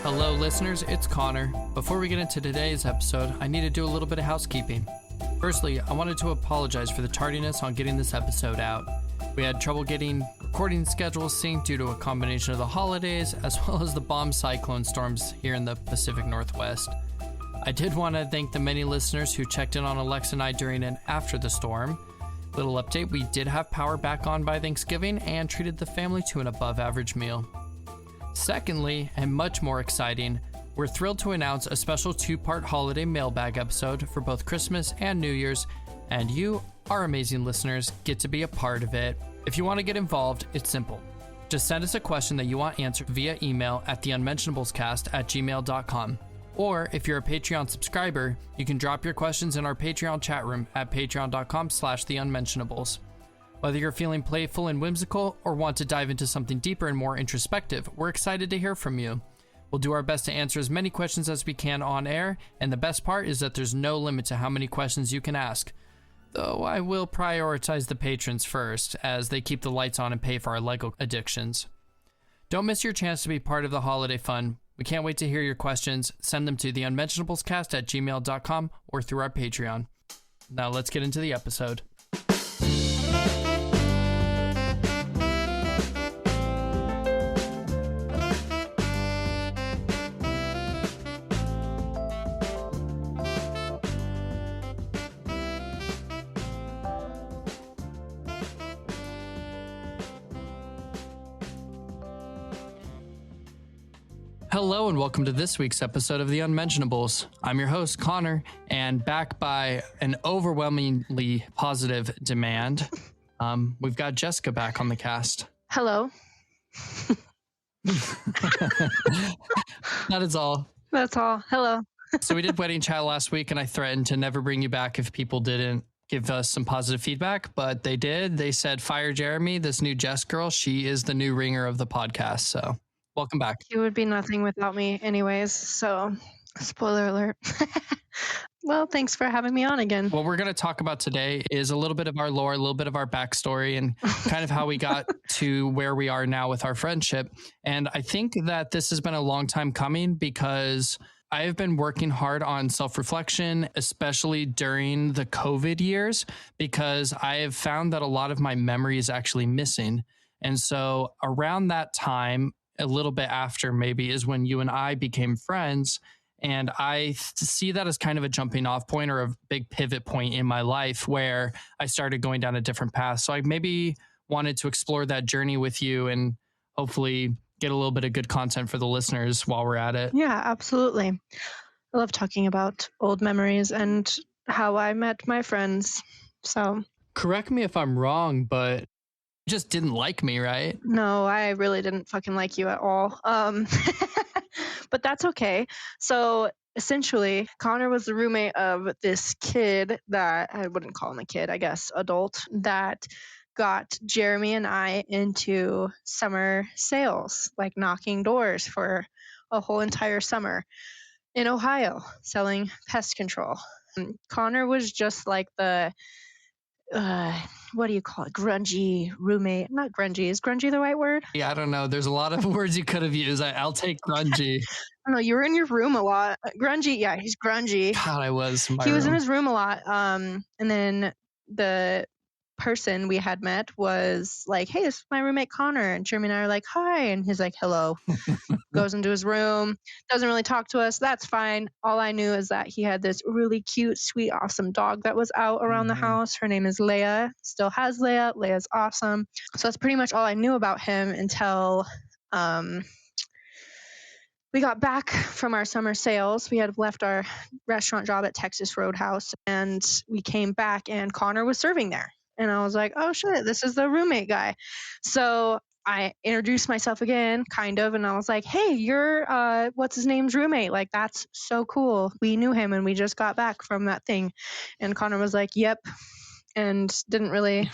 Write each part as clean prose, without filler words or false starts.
Hello listeners, it's Connor. Before we get into today's episode, I need to do a little bit of housekeeping. Firstly, I wanted to apologize for the tardiness on getting this episode out. We had trouble getting recording schedules synced due to a combination of the holidays as well as the bomb cyclone storms here in the Pacific Northwest. I did want to thank the many listeners who checked in on Alexa and I during and after the storm. Little update, we did have power back on by Thanksgiving and treated the family to an above average meal. Secondly, and much more exciting, we're thrilled to announce a special 2-part holiday mailbag episode for both Christmas and New Year's, and you, our amazing listeners, get to be a part of it. If you want to get involved, it's simple. Just send us a question that you want answered via email at theunmentionablescast@gmail.com. Or if you're a Patreon subscriber, you can drop your questions in our Patreon chat room at patreon.com/theunmentionables. Whether you're feeling playful and whimsical or want to dive into something deeper and more introspective, we're excited to hear from you. We'll do our best to answer as many questions as we can on air, and the best part is that there's no limit to how many questions you can ask. Though I will prioritize the patrons first, as they keep the lights on and pay for our Lego addictions. Don't miss your chance to be part of the holiday fun. We can't wait to hear your questions. Send them to theunmentionablescast@gmail.com or through our Patreon. Now let's get into the episode. Hello and welcome to this week's episode of The Unmentionables. I'm your host, Connor, and back by an overwhelmingly positive demand, we've got Jessica back on the cast. Hello. That is all. That's all. Hello. So we did wedding chat last week, and I threatened to never bring you back if people didn't give us some positive feedback, but they did. They said, fire Jeremy, this new Jess girl. She is the new ringer of the podcast, so... welcome back. You would be nothing without me anyways, so spoiler alert. Well, thanks for having me on again. What we're going to talk about today is a little bit of our lore, a little bit of our backstory, and kind of how we got to where we are now with our friendship. And I think that this has been a long time coming because I have been working hard on self-reflection, especially during the COVID years, because I have found that a lot of my memory is actually missing. And so around that time, a little bit after maybe, is when you and I became friends. And I see that as kind of a jumping off point or a big pivot point in my life where I started going down a different path. So I maybe wanted to explore that journey with you and hopefully get a little bit of good content for the listeners while we're at it. Yeah, absolutely. I love talking about old memories and how I met my friends. So correct me if I'm wrong, but you just didn't like me, right? no, I really didn't fucking like you at all. But that's okay. So essentially, Connor was the roommate of this kid that I wouldn't call him a kid, I guess, adult, that got Jeremy and I into summer sales, like knocking doors for a whole entire summer in Ohio, selling pest control. Connor was just like the what do you call it? Grungy roommate. Not grungy. Is grungy the right word? Yeah, I don't know. There's a lot of words you could have used. I'll take grungy. I don't know. You were in your room a lot. Grungy. Yeah, he's grungy. God, I was. He was in his room a lot. And then the person we had met was like, hey, this is my roommate Connor. And Jeremy and I are like, hi. And he's like, hello. Goes into his room. Doesn't really talk to us. That's fine. All I knew is that he had this really cute, sweet, awesome dog that was out around the house. Her name is Leia. Still has Leia. Leia's awesome. So that's pretty much all I knew about him until we got back from our summer sales. We had left our restaurant job at Texas Roadhouse and we came back and Connor was serving there. And I was like, oh shit, this is the roommate guy. So I introduced myself again, kind of, and I was like, hey, you're what's his name's roommate? Like, that's so cool. We knew him and we just got back from that thing. And Connor was like, yep. And didn't really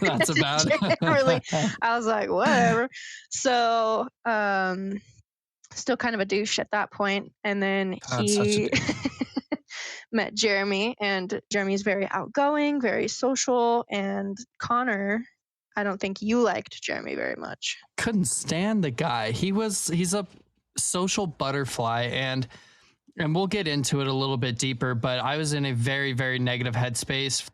that's about really. I was like, whatever. So still kind of a douche at that point. And then he met Jeremy, and Jeremy's very outgoing, very social, and Connor, I don't think you liked Jeremy very much. Couldn't stand the guy. He's a social butterfly, and we'll get into it a little bit deeper, but I was in a very, very negative headspace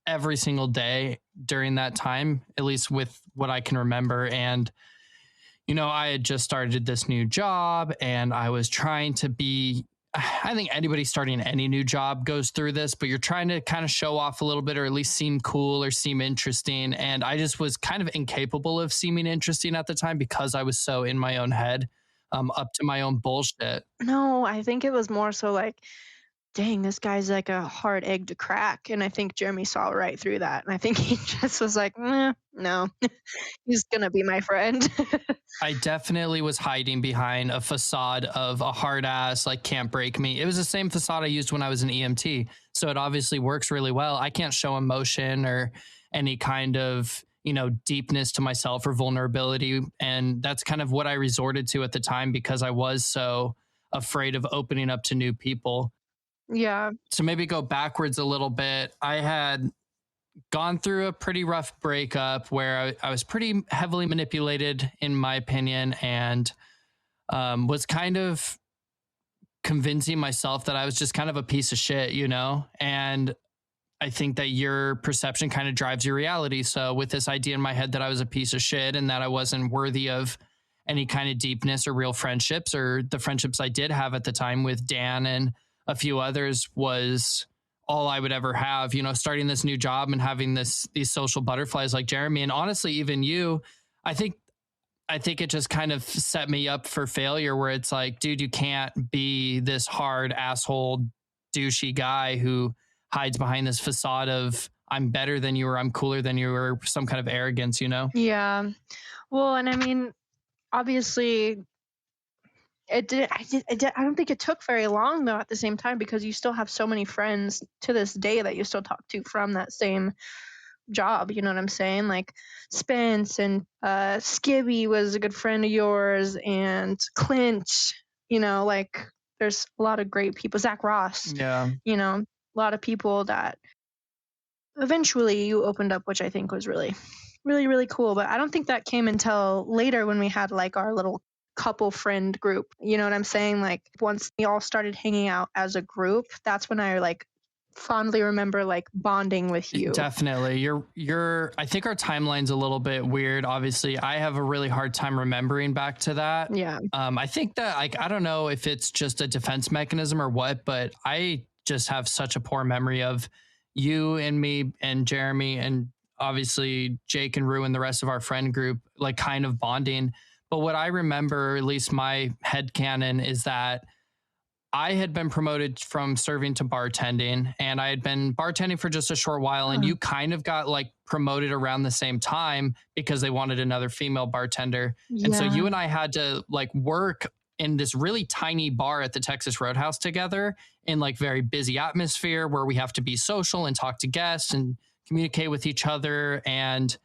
every single day during that time, at least with what I can remember. And, I had just started this new job and I was trying to be, I think anybody starting any new job goes through this, but you're trying to kind of show off a little bit or at least seem cool or seem interesting. And I just was kind of incapable of seeming interesting at the time because I was so in my own head, up to my own bullshit. No, I think it was more so like, dang, this guy's like a hard egg to crack. And I think Jeremy saw right through that. And I think he just was like, no, he's going to be my friend. I definitely was hiding behind a facade of a hard ass, like can't break me. It was the same facade I used when I was an EMT. So it obviously works really well. I can't show emotion or any kind of, deepness to myself or vulnerability. And that's kind of what I resorted to at the time because I was so afraid of opening up to new people. Yeah. To maybe go backwards a little bit, I had gone through a pretty rough breakup where I was pretty heavily manipulated, in my opinion, and was kind of convincing myself that I was just kind of a piece of shit, And I think that your perception kind of drives your reality. So with this idea in my head that I was a piece of shit and that I wasn't worthy of any kind of deepness or real friendships, or the friendships I did have at the time with Dan and a few others, was all I would ever have, starting this new job and having these social butterflies like Jeremy. And honestly, even you, I think it just kind of set me up for failure where it's like, dude, you can't be this hard asshole, douchey guy who hides behind this facade of I'm better than you or I'm cooler than you or some kind of arrogance, Yeah. Well, and I mean, obviously I don't think it took very long though at the same time, because you still have so many friends to this day that you still talk to from that same job, you know what I'm saying? Like Spence and Skibby was a good friend of yours, and Clint, like there's a lot of great people. Zach Ross, Yeah. a lot of people that eventually you opened up, which I think was really, really, really cool. But I don't think that came until later when we had like our little couple friend group. You know what I'm saying? Like once we all started hanging out as a group, that's when I like fondly remember like bonding with you. Definitely. I think our timeline's a little bit weird. Obviously, I have a really hard time remembering back to that. Yeah. I think that I don't know if it's just a defense mechanism or what, but I just have such a poor memory of you and me and Jeremy and obviously Jake and Rue and the rest of our friend group, like kind of bonding. But what I remember, at least my headcanon, is that I had been promoted from serving to bartending, and I had been bartending for just a short while. And you kind of got like promoted around the same time because they wanted another female bartender. Yeah. And so you and I had to like work in this really tiny bar at the Texas Roadhouse together in like very busy atmosphere where we have to be social and talk to guests and communicate with each other. And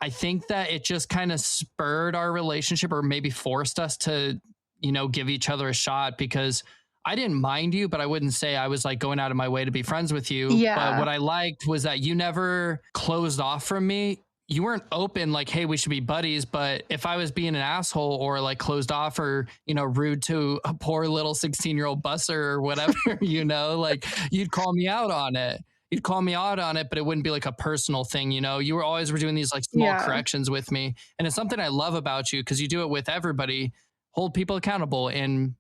I think that it just kind of spurred our relationship, or maybe forced us to, give each other a shot, because I didn't mind you, but I wouldn't say I was like going out of my way to be friends with you. Yeah. But what I liked was that you never closed off from me. You weren't open like, hey, we should be buddies. But if I was being an asshole or like closed off or, rude to a poor little 16-year-old busser or whatever, like you'd call me out on it. You'd call me out on it, but it wouldn't be like a personal thing. You were always doing these like small corrections with me. And it's something I love about you, because you do it with everybody, hold people accountable. And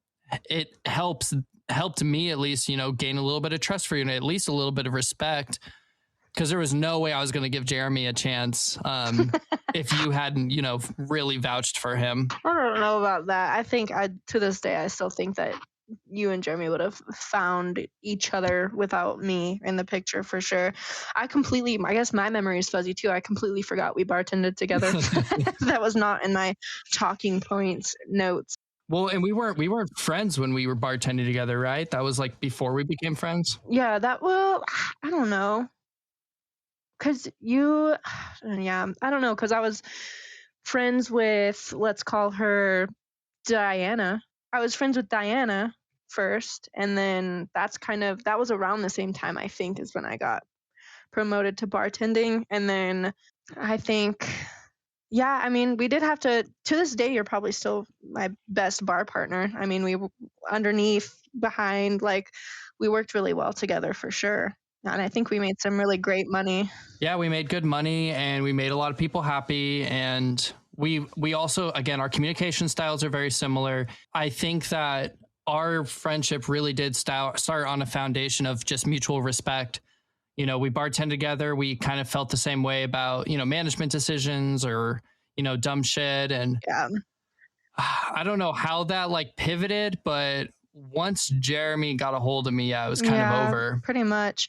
it helped me at least, gain a little bit of trust for you and at least a little bit of respect, because there was no way I was going to give Jeremy a chance if you hadn't, really vouched for him. I don't know about that. I think to this day, I still think that you and Jeremy would have found each other without me in the picture for sure. I guess my memory is fuzzy too. I completely forgot we bartended together. That was not in my talking points notes. Well, and we weren't friends when we were bartending together, right? That was like before we became friends. Yeah, I don't know. Cause I don't know. Cause I was friends with, let's call her Diana. I was friends with Diana first, and then that was around the same time, I think, is when I got promoted to bartending. And then I think Yeah, I mean, we did have to this day, you're probably still my best bar partner. I mean, underneath, behind, like, we worked really well together for sure. And I think we made some really great money. Yeah, we made good money and we made a lot of people happy. And we also, again, our communication styles are very similar. I think that our friendship really did start on a foundation of just mutual respect. We bartend together. We kind of felt the same way about, management decisions or, dumb shit. And Yeah. I don't know how that like pivoted, but once Jeremy got a hold of me, yeah, it was kind of Yeah, over. pretty much.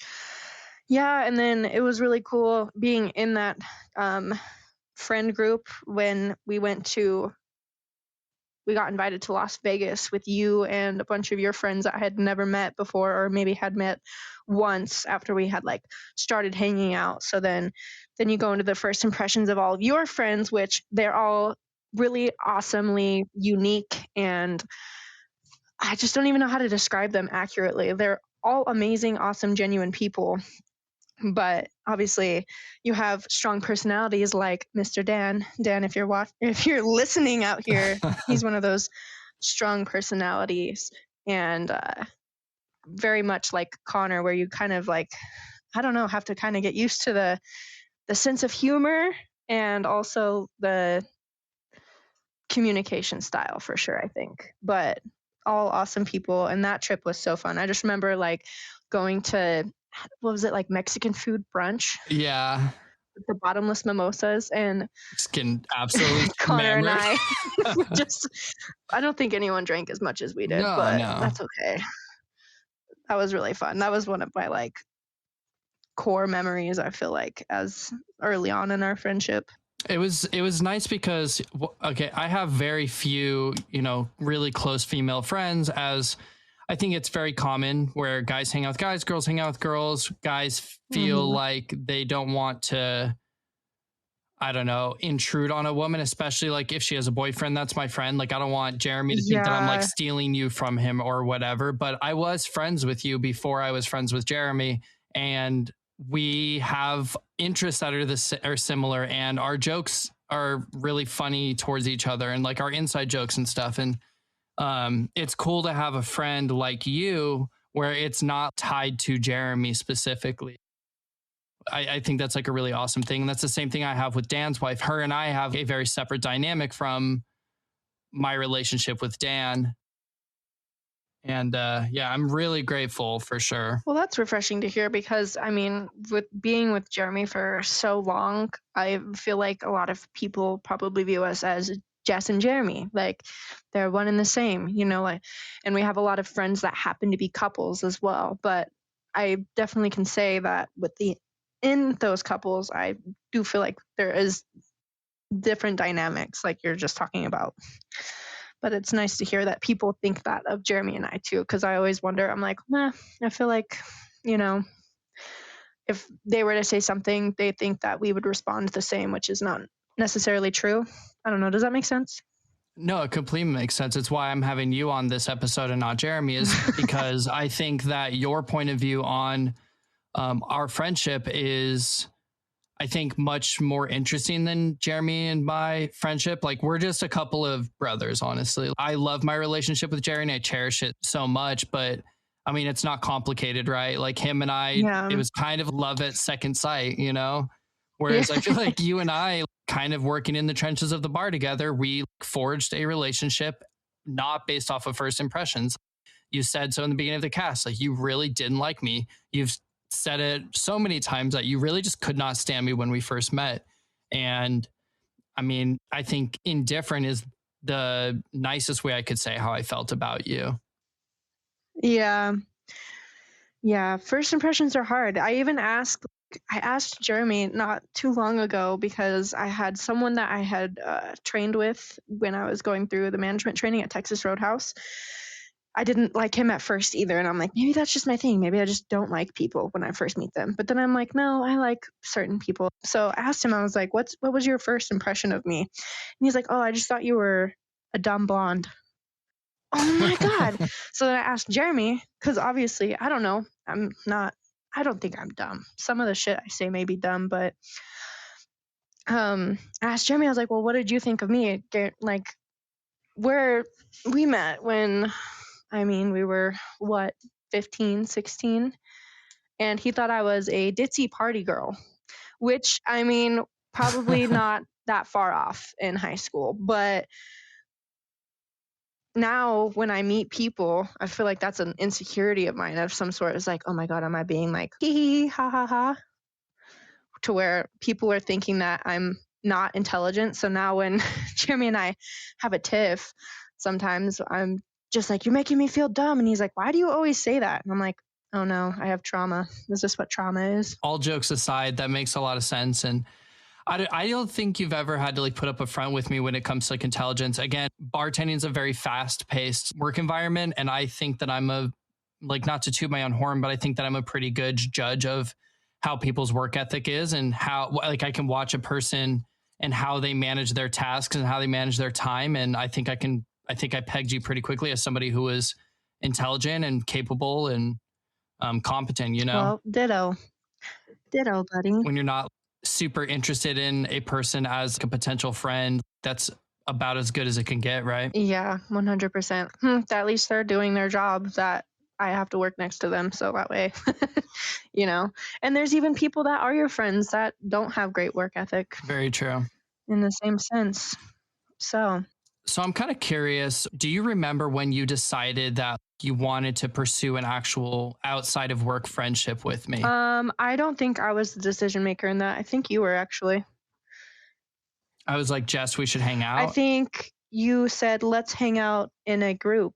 Yeah, and then it was really cool being in that um, friend group when we got invited to Las Vegas with you and a bunch of your friends that I had never met before, or maybe had met once after we had like started hanging out. So then you go into the first impressions of all of your friends, which they're all really awesomely unique, and I just don't even know how to describe them accurately. They're all amazing, awesome, genuine people, but obviously you have strong personalities like Mr. Dan. Dan, if you're listening out here, he's one of those strong personalities, and very much like Connor, where you kind of like, I don't know, have to kind of get used to the sense of humor and also the communication style for sure, I think. But all awesome people, and that trip was so fun. I just remember like going to, what was it, like Mexican food brunch Yeah. with the bottomless mimosas, and Just getting absolutely Connor and hammered. I just, I don't think anyone drank as much as we did, No, but no. that's okay. That was really fun. That was one of my like core memories, I feel like, as early on in our friendship. It was nice because okay, I have very few, really close female friends, as I think it's very common where guys hang out with guys, girls hang out with girls. Guys feel Mhm. like they don't want to, I don't know, intrude on a woman, especially like if she has a boyfriend that's my friend. Like I don't want Jeremy to think that I'm like Yeah. stealing you from him or whatever. But I was friends with you before I was friends with Jeremy, and we have interests that are similar, and our jokes are really funny towards each other, and like our inside jokes and stuff. And it's cool to have a friend like you where it's not tied to Jeremy specifically. I think that's like a really awesome thing. And that's the same thing I have with Dan's wife. Her and I have a very separate dynamic from my relationship with Dan. And yeah, I'm really grateful for sure. Well, that's refreshing to hear because I mean, with being with Jeremy for so long, I feel like a lot of people probably view us as Jess and Jeremy, like they're one and the same, like, and we have a lot of friends that happen to be couples as well. But I definitely can say that in those couples, I do feel like there is different dynamics, like you're just talking about. But it's nice to hear that people think that of Jeremy and I too, because I always wonder, I'm like, nah, I feel like, you know, if they were to say something, they think that we would respond the same, which is not necessarily true. I don't know. Does that make sense? No, it completely makes sense. It's why I'm having you on this episode and not Jeremy, is because I think that your point of view on our friendship is, I think, much more interesting than Jeremy and my friendship. Like, we're just a couple of brothers, honestly. I love my relationship with Jerry and I cherish it so much, but I mean, it's not complicated, right? Like, him and I, Yeah. it was kind of love at second sight, Yeah. Whereas I feel like you and I, kind of working in the trenches of the bar together, we forged a relationship not based off of first impressions. You said so in the beginning of the cast, like you really didn't like me. You've said it so many times that you really just could not stand me when we first met. And I mean, I think indifferent is the nicest way I could say how I felt about you. Yeah. Yeah. First impressions are hard. I asked Jeremy not too long ago because I had someone that I had trained with when I was going through the management training at Texas Roadhouse. I didn't like him at first either. And I'm like, maybe that's just my thing. Maybe I just don't like people when I first meet them. But then I'm like, no, I like certain people. So I asked him, I was like, what was your first impression of me? And he's like, oh, I just thought you were a dumb blonde. Oh my God. So then I asked Jeremy, because obviously, I don't know. I don't think I'm dumb. Some of the shit I say may be dumb, but I asked Jeremy, I was like, well, what did you think of me? Like, where we met when, I mean, we were what, 15, 16? And he thought I was a ditzy party girl, which, I mean, probably not that far off in high school. But now when I meet people, I feel like that's an insecurity of mine of some sort. It's like, oh my God, am I being like, hee hee, ha ha ha? To where people are thinking that I'm not intelligent. So now when Jeremy and I have a tiff, sometimes I'm just like, you're making me feel dumb. And he's like, why do you always say that? And I'm like, oh no, I have trauma. Is this what trauma is? All jokes aside, that makes a lot of sense. And I don't think you've ever had to like put up a front with me when it comes to like intelligence. Again, bartending is a very fast paced work environment. And I think that I'm a, like, not to toot my own horn, but I think that I'm a pretty good judge of how people's work ethic is and how, like, I can watch a person and how they manage their tasks and how they manage their time. And I think I pegged you pretty quickly as somebody who is intelligent and capable and competent, you know? Well, ditto. Ditto, buddy. When you're not super interested in a person as a potential friend, that's about as good as it can get, right? Yeah, 100%. At least they're doing their job that I have to work next to them. So that way, you know. And there's even people that are your friends that don't have great work ethic Very true. in the same sense. So I'm kind of curious, do you remember when you decided that you wanted to pursue an actual outside of work friendship with me? I don't think I was the decision maker in that. I think you were actually. I was like, Jess, we should hang out. I think you said, let's hang out in a group.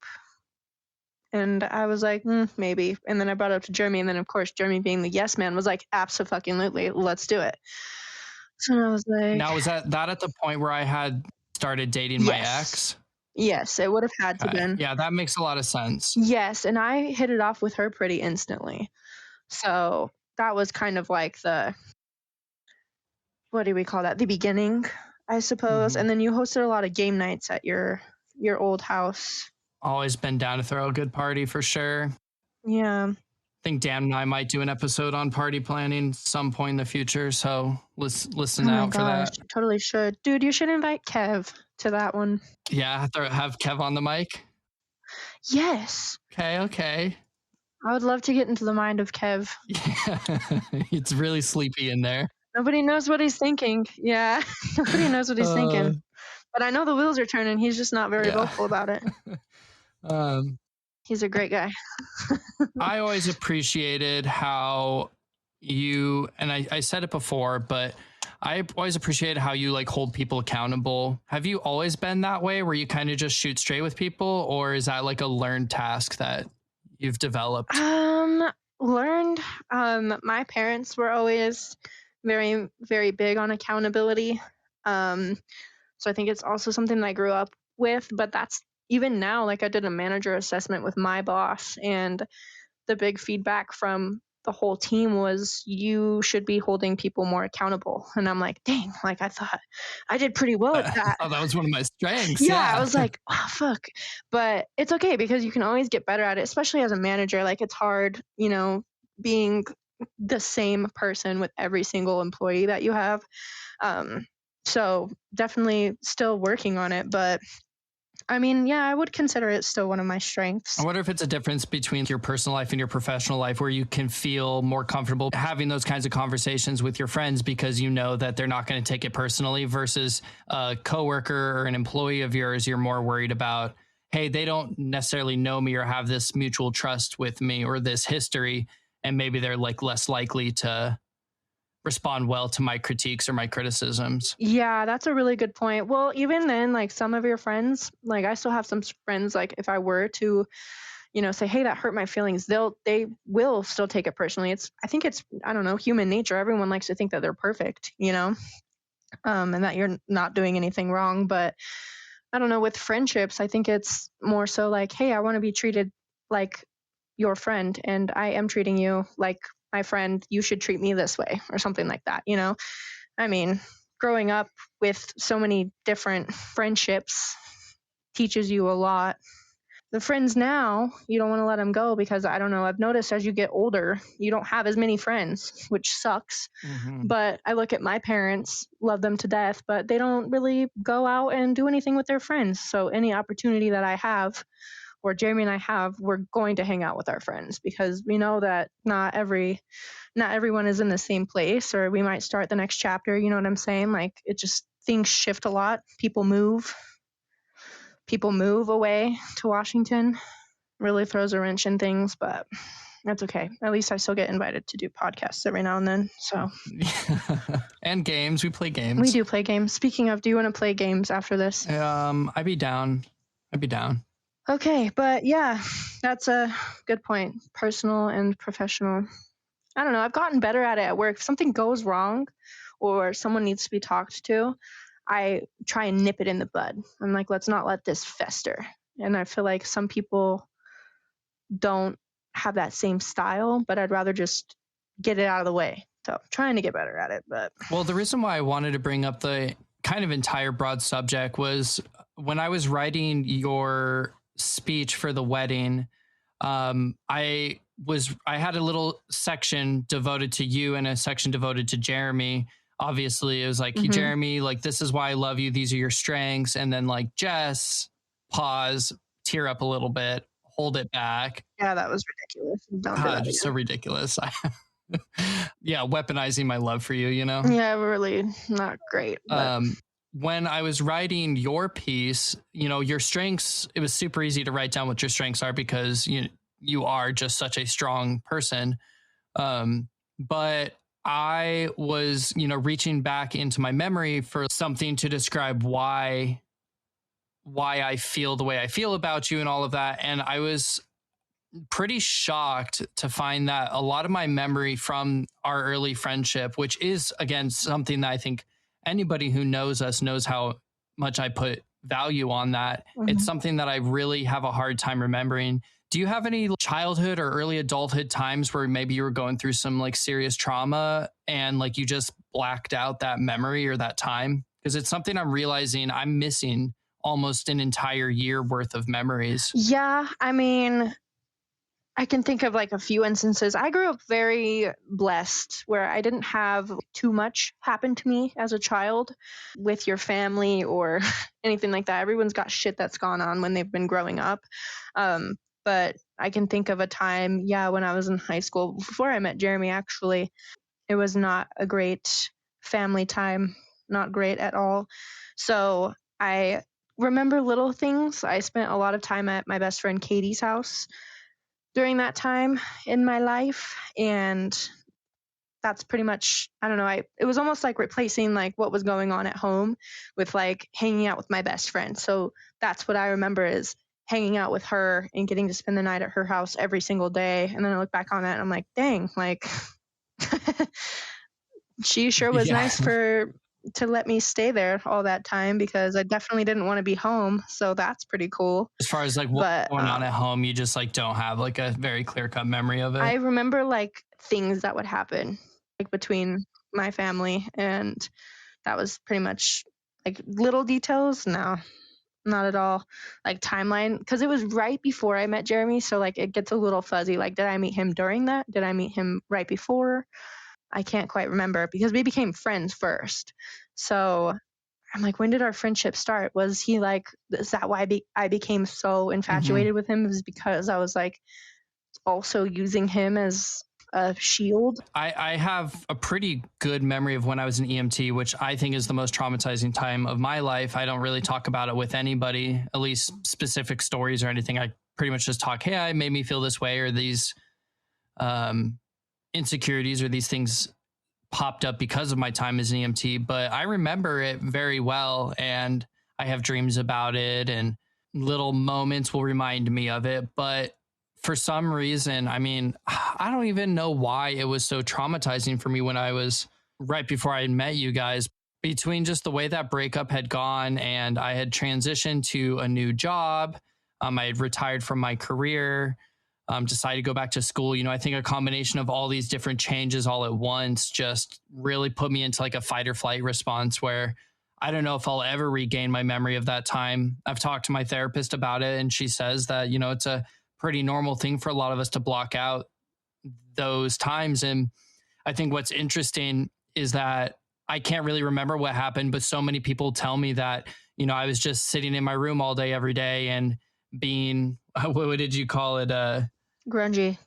And I was like, maybe. And then I brought it up to Jeremy. And then, of course, Jeremy being the yes man was like, absolutely, let's do it. So I was like. Now, was that at the point where I had started dating my ex? Yes, it would have had to been. Yeah, that makes a lot of sense. Yes, and I hit it off with her pretty instantly. So that was kind of like the, what do we call that? The beginning, I suppose. Mhm. And then you hosted a lot of game nights at your old house. Always been down to throw a good party for sure. Yeah. I think Dan and I might do an episode on party planning some point in the future. So listen out for that. Totally should. Dude, you should invite Kev to that one. Yeah, have Kev on the mic. Yes. Okay. I would love to get into the mind of Kev. Yeah, it's really sleepy in there. Nobody knows what he's thinking. Yeah, nobody knows what he's thinking. But I know the wheels are turning. He's just not very vocal about it. He's a great guy. I always appreciated how you, and I said it before, but I always appreciated how you like hold people accountable. Have you always been that way where you kind of just shoot straight with people, or is that like a learned task that you've developed? Learned. My parents were always very, very big on accountability. So I think it's also something that I grew up with, but that's even now, like I did a manager assessment with my boss, and the big feedback from the whole team was you should be holding people more accountable. And I'm like, dang, like I thought I did pretty well at that. Oh, that was one of my strengths. Yeah, I was like, oh, fuck. But it's okay because you can always get better at it, especially as a manager. Like it's hard, you know, being the same person with every single employee that you have. So definitely still working on it, but I mean, yeah, I would consider it still one of my strengths. I wonder if it's a difference between your personal life and your professional life where you can feel more comfortable having those kinds of conversations with your friends because you know that they're not going to take it personally versus a coworker or an employee of yours. You're more worried about, hey, they don't necessarily know me or have this mutual trust with me or this history. And maybe they're like less likely to respond well to my critiques or my criticisms. Yeah, that's a really good point. Well, even then, like some of your friends, like I still have some friends, like if I were to, you know, say, hey, that hurt my feelings, they will still take it personally. I think it's, I don't know, human nature. Everyone likes to think that they're perfect, you know, and that you're not doing anything wrong. But I don't know, with friendships, I think it's more so like, hey, I want to be treated like your friend, and I am treating you like my friend. You should treat me this way, or something like that, you know? I mean, growing up with so many different friendships teaches you a lot. The friends now, you don't want to let them go because I don't know, I've noticed as you get older, you don't have as many friends, which sucks. Hmm. But I look at my parents, love them to death, but they don't really go out and do anything with their friends. So any opportunity that I have, or Jeremy and I have, we're going to hang out with our friends because we know that not everyone is in the same place, or we might start the next chapter. You know what I'm saying? Like it just things shift a lot. People move away to Washington. Really throws a wrench in things, but that's okay. At least I still get invited to do podcasts every now and then. So And games. We play games. we do play games. Speaking of, do you want to play games after this? I'd be down. Okay, but yeah, that's a good point. Personal and professional. I don't know. I've gotten better at it at work. If something goes wrong or someone needs to be talked to, I try and nip it in the bud. I'm like, let's not let this fester. And I feel like some people don't have that same style, but I'd rather just get it out of the way. So trying to get better at it. But Well, the reason why I wanted to bring up the kind of entire broad subject was when I was writing your speech for the wedding. I had a little section devoted to you and a section devoted to Jeremy. Obviously, it was like, Mhm. Jeremy, like, this is why I love you. These are your strengths. And then like Jess, pause, tear up a little bit, hold it back. yeah, that was ridiculous. Don't do that God, so again. ridiculous. Yeah, weaponizing my love for you, you know? Yeah, really not great. But When I was writing your piece, your strengths, it was super easy to write down what your strengths are because you are just such a strong person. But I was, reaching back into my memory for something to describe why I feel the way I feel about you and all of that. And I was pretty shocked to find that a lot of my memory from our early friendship, which is again something that I think anybody who knows us knows how much I put value on that. It's something that I really have a hard time remembering. Do you have any childhood or early adulthood times where maybe you were going through some like serious trauma and like you just blacked out that memory or that time? Because it's something I'm realizing I'm missing almost an entire year worth of memories. yeah, I mean, I can think of like a few instances. I grew up very blessed where I didn't have too much happen to me as a child with your family or anything like that. Everyone's got shit that's gone on when they've been growing up. But I can think of a time, when I was in high school, before I met Jeremy, actually, it was not a great family time, not great at all. So I remember little things. I spent a lot of time at my best friend Katie's house during that time in my life, and that's pretty much, I don't know, it was almost like replacing like what was going on at home with like hanging out with my best friend. So that's what I remember is hanging out with her and getting to spend the night at her house every single day. And then I look back on that and I'm like, dang, like she sure was nice to let me stay there all that time because I definitely didn't want to be home. So that's pretty cool. As far as like what's going on at home, you just like don't have like a very clear cut memory of it. I remember like things that would happen like between my family, and that was pretty much like little details. No, not at all. Like timeline, because it was right before I met Jeremy, so like it gets a little fuzzy. Like, did I meet him during that? Did I meet him right before? I can't quite remember because we became friends first. So I'm like, when did our friendship start? Was he like, is that why I became so infatuated with him? It was because I was like also using him as a shield. I have a pretty good memory of when I was an EMT, which I think is the most traumatizing time of my life. I don't really talk about it with anybody, at least specific stories or anything. I pretty much just talk, hey, I made me feel this way, or these insecurities or these things popped up because of my time as an EMT. But I remember it very well, and I have dreams about it, and little moments will remind me of it. But for some reason, I mean, I don't even know why it was so traumatizing for me when I was right before I had met you guys, between just the way that breakup had gone and I had transitioned to a new job. I had retired from my career, decided to go back to school. I think a combination of all these different changes all at once just really put me into like a fight or flight response where I don't know if I'll ever regain my memory of that time. I've talked to my therapist about it, and she says that, it's a pretty normal thing for a lot of us to block out those times. And I think what's interesting is that I can't really remember what happened, but so many people tell me that, I was just sitting in my room all day, every day, and being, what did you call it? Grungy.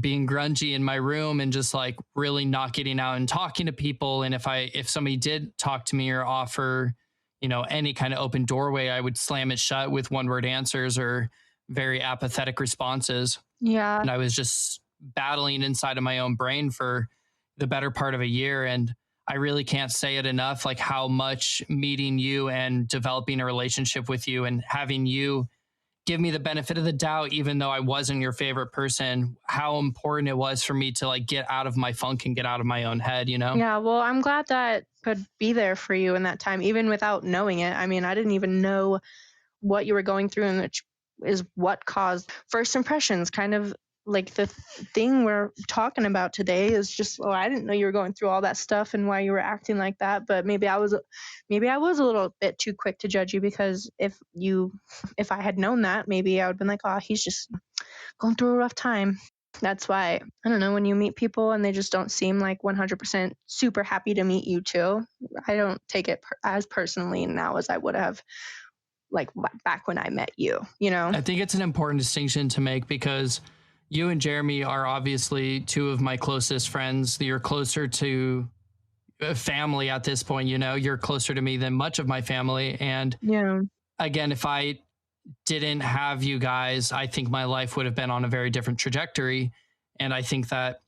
Being grungy in my room and just like really not getting out and talking to people. And if somebody did talk to me or offer, any kind of open doorway, I would slam it shut with one word answers or very apathetic responses. Yeah. And I was just battling inside of my own brain for the better part of a year. And I really can't say it enough, like how much meeting you and developing a relationship with you and having you give me the benefit of the doubt, even though I wasn't your favorite person, how important it was for me to like get out of my funk and get out of my own head, Yeah, well, I'm glad that could be there for you in that time, even without knowing it. I mean, I didn't even know what you were going through, and which is what caused first impressions. Kind of like the thing we're talking about today is just, I didn't know you were going through all that stuff and why you were acting like that. But maybe I was a little bit too quick to judge you, because if I had known that, maybe I would have been like, oh, he's just going through a rough time. That's why, I don't know, when you meet people and they just don't seem like 100% super happy to meet you too, I don't take it as personally now as I would have like back when I met you, I think it's an important distinction to make, because you and Jeremy are obviously two of my closest friends. You're closer to family at this point, you're closer to me than much of my family. And Yeah. again, if I didn't have you guys, I think my life would have been on a very different trajectory. And I think that,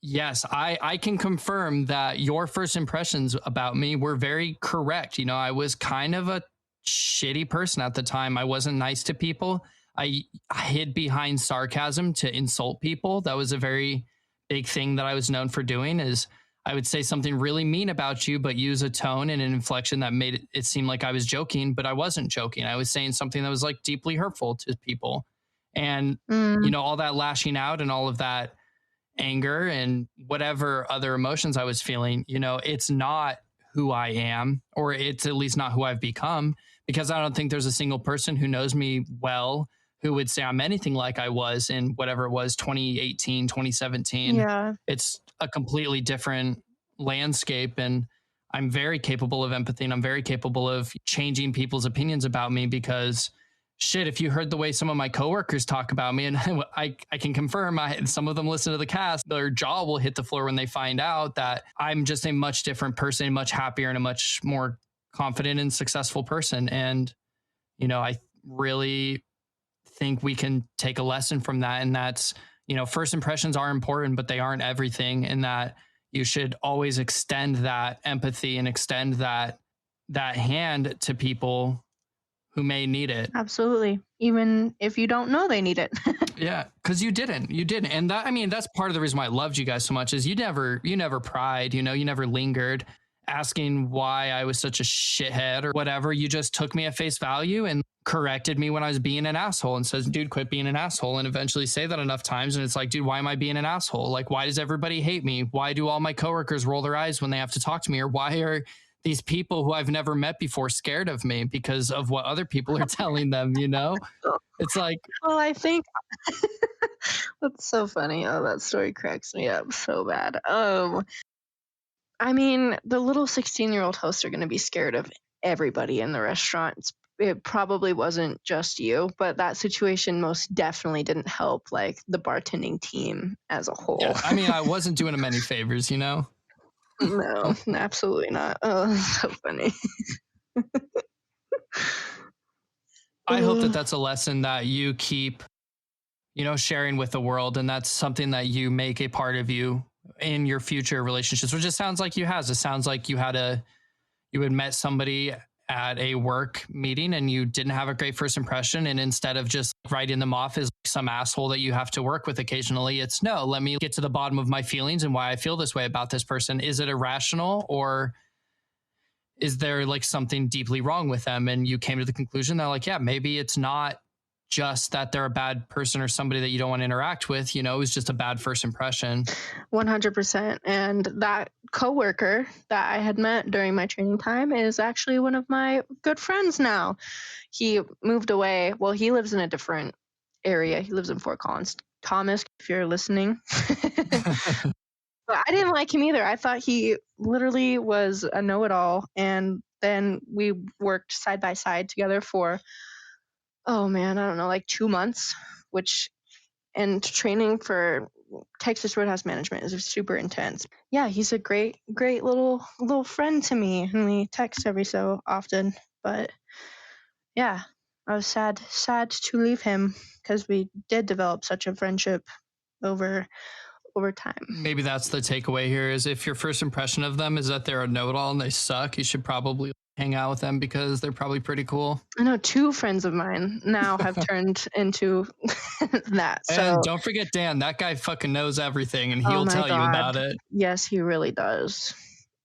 yes, I can confirm that your first impressions about me were very correct. I was kind of a shitty person at the time. I wasn't nice to people. I hid behind sarcasm to insult people. That was a very big thing that I was known for doing, is I would say something really mean about you, but use a tone and an inflection that made it seem like I was joking, but I wasn't joking. I was saying something that was like deeply hurtful to people. And, all that lashing out and all of that anger and whatever other emotions I was feeling, it's not who I am, or it's at least not who I've become, because I don't think there's a single person who knows me well who would say I'm anything like I was in whatever it was, 2018, 2017. Yeah. It's a completely different landscape, and I'm very capable of empathy, and I'm very capable of changing people's opinions about me, because shit, if you heard the way some of my coworkers talk about me, and I can confirm, some of them listen to the cast, their jaw will hit the floor when they find out that I'm just a much different person, much happier, and a much more confident and successful person. And, I really think we can take a lesson from that. And that's, first impressions are important, but they aren't everything. And that you should always extend that empathy and extend that hand to people who may need it. Absolutely. Even if you don't know they need it. Yeah, because you didn't. And that's part of the reason why I loved you guys so much, is you never pried, you never lingered asking why I was such a shithead or whatever. You just took me at face value and corrected me when I was being an asshole and says, dude, quit being an asshole. And eventually say that enough times. And it's like, dude, why am I being an asshole? Like, why does everybody hate me? Why do all my coworkers roll their eyes when they have to talk to me? Or why are these people who I've never met before scared of me because of what other people are telling them, It's like, well, I think that's so funny. Oh, that story cracks me up so bad. I mean, the little 16-year-old hosts are going to be scared of everybody in the restaurant. It probably wasn't just you, but that situation most definitely didn't help, like, the bartending team as a whole. Yeah, I wasn't doing them any favors, No, absolutely not. Oh, so funny. I hope that that's a lesson that you keep, sharing with the world. And that's something that you make a part of you in your future relationships, which it sounds like you has. It sounds like you had met somebody at a work meeting and you didn't have a great first impression. And instead of just writing them off as some asshole that you have to work with occasionally, it's no, let me get to the bottom of my feelings and why I feel this way about this person. Is it irrational, or is there like something deeply wrong with them? And you came to the conclusion that like, yeah, maybe it's not just that they're a bad person or somebody that you don't want to interact with. You know, it was just a bad first impression. 100%. And that coworker that I had met during my training time is actually one of my good friends now. He moved away. Well, he lives in a different area. He lives in Fort Collins. Thomas, if you're listening. But I didn't like him either. I thought he literally was a know-it-all. And then we worked side by side together for, oh man, I don't know, like 2 months, which, and training for Texas Roadhouse management is super intense. Yeah, he's a great little friend to me, and we text every so often. But yeah, I was sad to leave him because we did develop such a friendship over time. Maybe that's the takeaway here, is if your first impression of them is that they're a know-it-all and they suck, you should probably hang out with them because they're probably pretty cool. I know 2 friends of mine now have turned into that. So, and don't forget Dan. That guy fucking knows everything, and he'll tell you about it. Yes, he really does.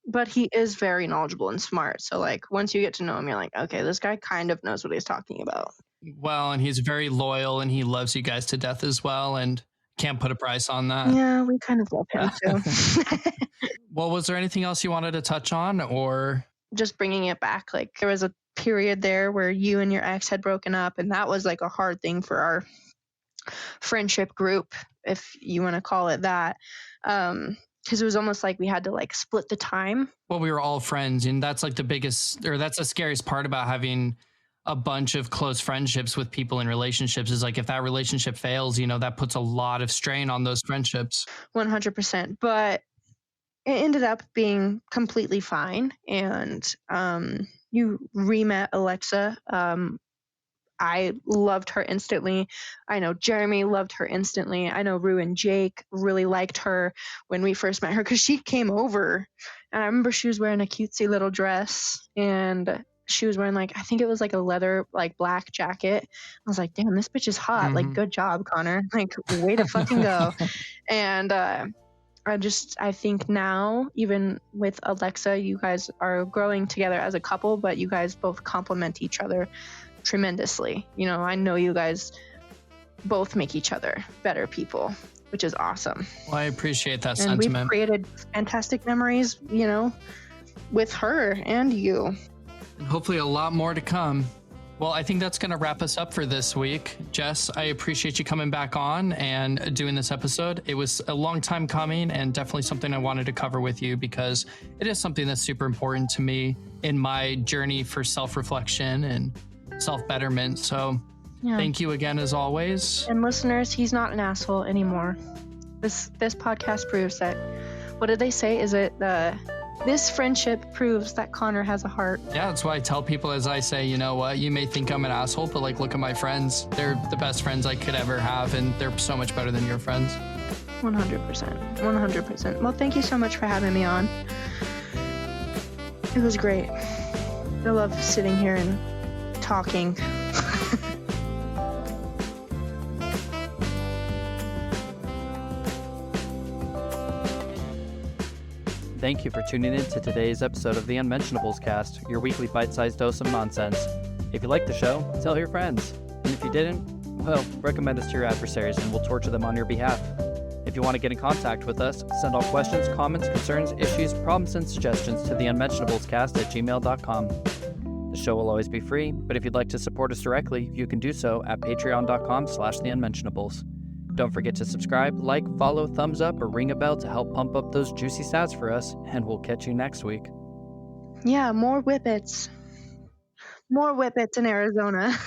But he is very knowledgeable and smart. So like once you get to know him, you're like, okay, this guy kind of knows what he's talking about. Well, and he's very loyal, and he loves you guys to death as well, and can't put a price on that. Yeah, we kind of love him too. Well, was there anything else you wanted to touch on, or just bringing it back? Like there was a period there where you and your ex had broken up, and that was like a hard thing for our friendship group, if you want to call it that. Because it was almost like we had to like split the time. Well, we were all friends, and that's like the biggest, or that's the scariest part about having a bunch of close friendships with people in relationships, is like if that relationship fails, you know, that puts a lot of strain on those friendships. 100%. But it ended up being completely fine. And you re-met Alexa. I loved her instantly. I know Jeremy loved her instantly. I know Rue and Jake really liked her when we first met her because she came over, and I remember she was wearing a cutesy little dress, and she was wearing like, I think it was like a leather like black jacket. I was like, damn, this bitch is hot. Mhm. Like, good job, Connor. Like, way to fucking go. And I think now, even with Alexa, you guys are growing together as a couple, but you guys both complement each other tremendously. You know, I know you guys both make each other better people, which is awesome. Well, I appreciate that and sentiment. We've created fantastic memories, you know, with her and you. And hopefully a lot more to come. Well, I think that's going to wrap us up for this week. Jess, I appreciate you coming back on and doing this episode. It was a long time coming, and definitely something I wanted to cover with you because it is something that's super important to me in my journey for self-reflection and self-betterment. So Thank you again, as always. And listeners, he's not an asshole anymore. This podcast proves that. What did they say? Is it this friendship proves that Connor has a heart? Yeah, that's why I tell people, as I say, you know what, you may think I'm an asshole, but like, look at my friends. They're the best friends I could ever have, and they're so much better than your friends. 100%. 100%. Well, thank you so much for having me on. It was great. I love sitting here and talking. Thank you for tuning in to today's episode of the Theunmentionablescast, your weekly bite-sized dose of nonsense. If you liked the show, tell your friends. And if you didn't, well, recommend us to your adversaries and we'll torture them on your behalf. If you want to get in contact with us, send all questions, comments, concerns, issues, problems, and suggestions to theunmentionablescast@gmail.com. The show will always be free, but if you'd like to support us directly, you can do so at patreon.com/theunmentionables. Don't forget to subscribe, like, follow, thumbs up, or ring a bell to help pump up those juicy stats for us, and we'll catch you next week. Yeah, more whippets. More whippets in Arizona.